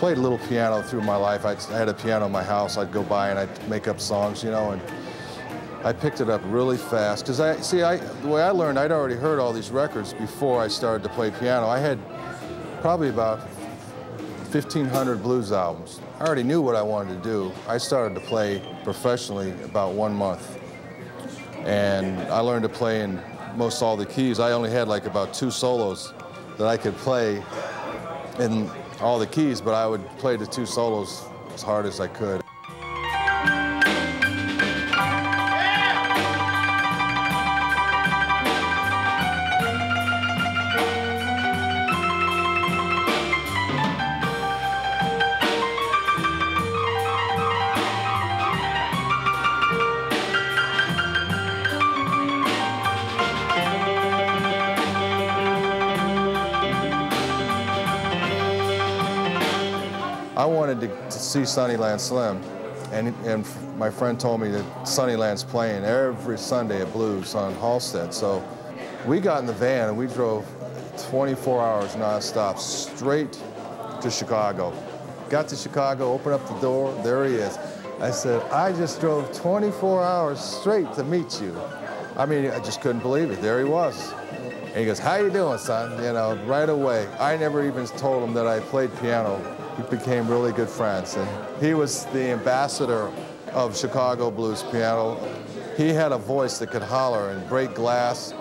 played a little piano through my life. I had a piano in my house. I'd go by and I'd make up songs, you know, and I picked it up really fast. Because the way I learned, I'd already heard all these records before I started to play piano. I had probably about 1,500 blues albums. I already knew what I wanted to do. I started to play professionally about 1 month. And I learned to play in most all the keys. I only had like about 2 solos that I could play in all the keys, but I would play the 2 solos as hard as I could. I wanted to see Sunnyland Slim, and my friend told me that Sunnyland's playing every Sunday at Blues on Halstead. So we got in the van and we drove 24 hours nonstop straight to Chicago. Got to Chicago, opened up the door, there he is. I said, I just drove 24 hours straight to meet you. I mean, I just couldn't believe it. There he was. And he goes, how you doing, son? You know, right away. I never even told him that I played piano. We became really good friends. And he was the ambassador of Chicago blues piano. He had a voice that could holler and break glass.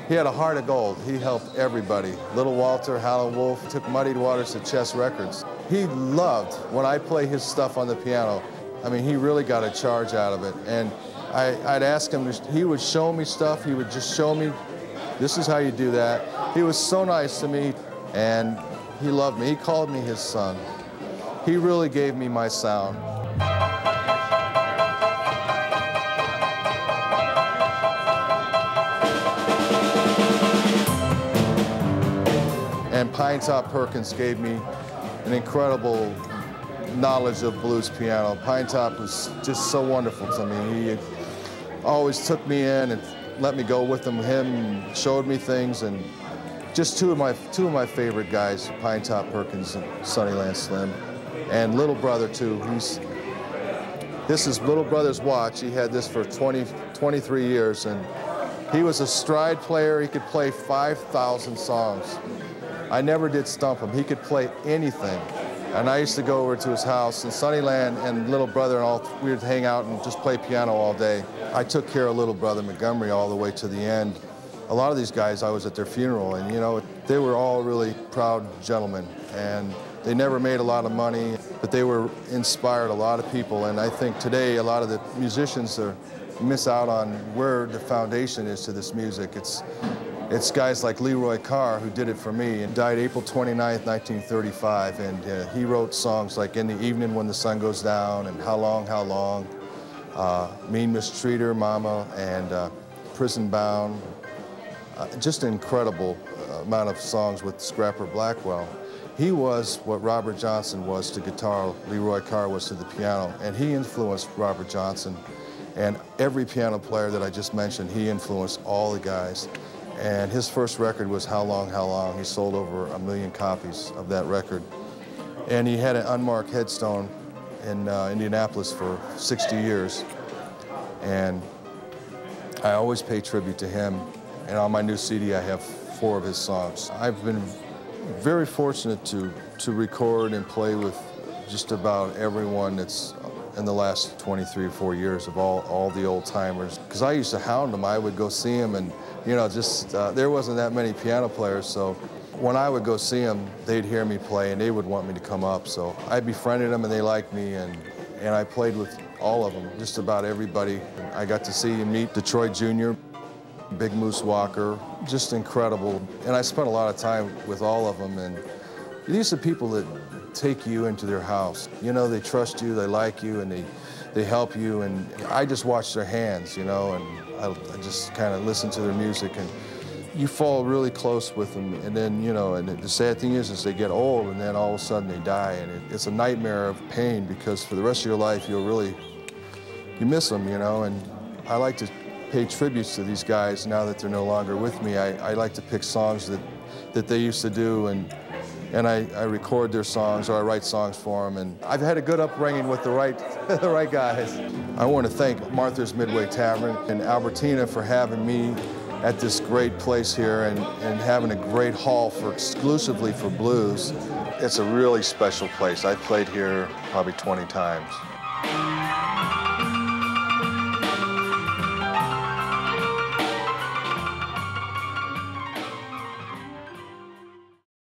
He had a heart of gold. He helped everybody. Little Walter, Howlin' Wolf, took Muddied Waters to Chess Records. He loved when I play his stuff on the piano. I mean, he really got a charge out of it. And I'd ask him, he would show me stuff. He would just show me, this is how you do that. He was so nice to me, and he loved me. He called me his son. He really gave me my sound. And Pinetop Perkins gave me an incredible knowledge of blues piano. Pinetop was just so wonderful to me. He always took me in and let me go with him. Him showed me things, and just two of my favorite guys, Pinetop Perkins and Sunnyland Slim. And Little Brother, too. This is Little Brother's watch. He had this for 23 years, and he was a stride player. He could play 5,000 songs. I never did stump him. He could play anything. And I used to go over to his house, and Sunnyland and Little Brother and all, we would hang out and just play piano all day. I took care of Little Brother Montgomery all the way to the end. A lot of these guys, I was at their funeral, and you know, they were all really proud gentlemen. And they never made a lot of money, but they were inspired a lot of people. And I think today a lot of the musicians miss out on where the foundation is to this music. It's guys like Leroy Carr who did it for me, and died April 29th, 1935. And he wrote songs like In the Evening When the Sun Goes Down and How Long, How Long, Mean Mistreater, Mama, and Prison Bound. Just an incredible amount of songs with Scrapper Blackwell. He was what Robert Johnson was to guitar, Leroy Carr was to the piano, and he influenced Robert Johnson. And every piano player that I just mentioned, he influenced all the guys. And his first record was How Long, How Long. He sold over 1 million copies of that record. And he had an unmarked headstone in Indianapolis for 60 years. And I always pay tribute to him. And on my new CD, I have 4 of his songs. I've been very fortunate to record and play with just about everyone that's in the last 23 or 4 years of all the old timers. Because I used to hound them. I would go see them, and you know, just there wasn't that many piano players, so when I would go see them, they'd hear me play and they would want me to come up. So I befriended them and they liked me, and I played with all of them, just about everybody. I got to see and meet Detroit Jr., Big Moose Walker, just incredible. And I spent a lot of time with all of them, and these are people that take you into their house. You know, they trust you, they like you, and they help you, and I just watch their hands, you know, and I just kind of listen to their music, and you fall really close with them. And then, you know, and the sad thing is they get old, and then all of a sudden they die, and it's a nightmare of pain, because for the rest of your life you miss them, you know. And I like to pay tributes to these guys now that they're no longer with me. I like to pick songs that they used to do, and and I record their songs or I write songs for them. And I've had a good upbringing with the right, the right guys. I want to thank Martha's Midway Tavern and Albertina for having me at this great place here and having a great hall exclusively for blues. It's a really special place. I've played here probably 20 times.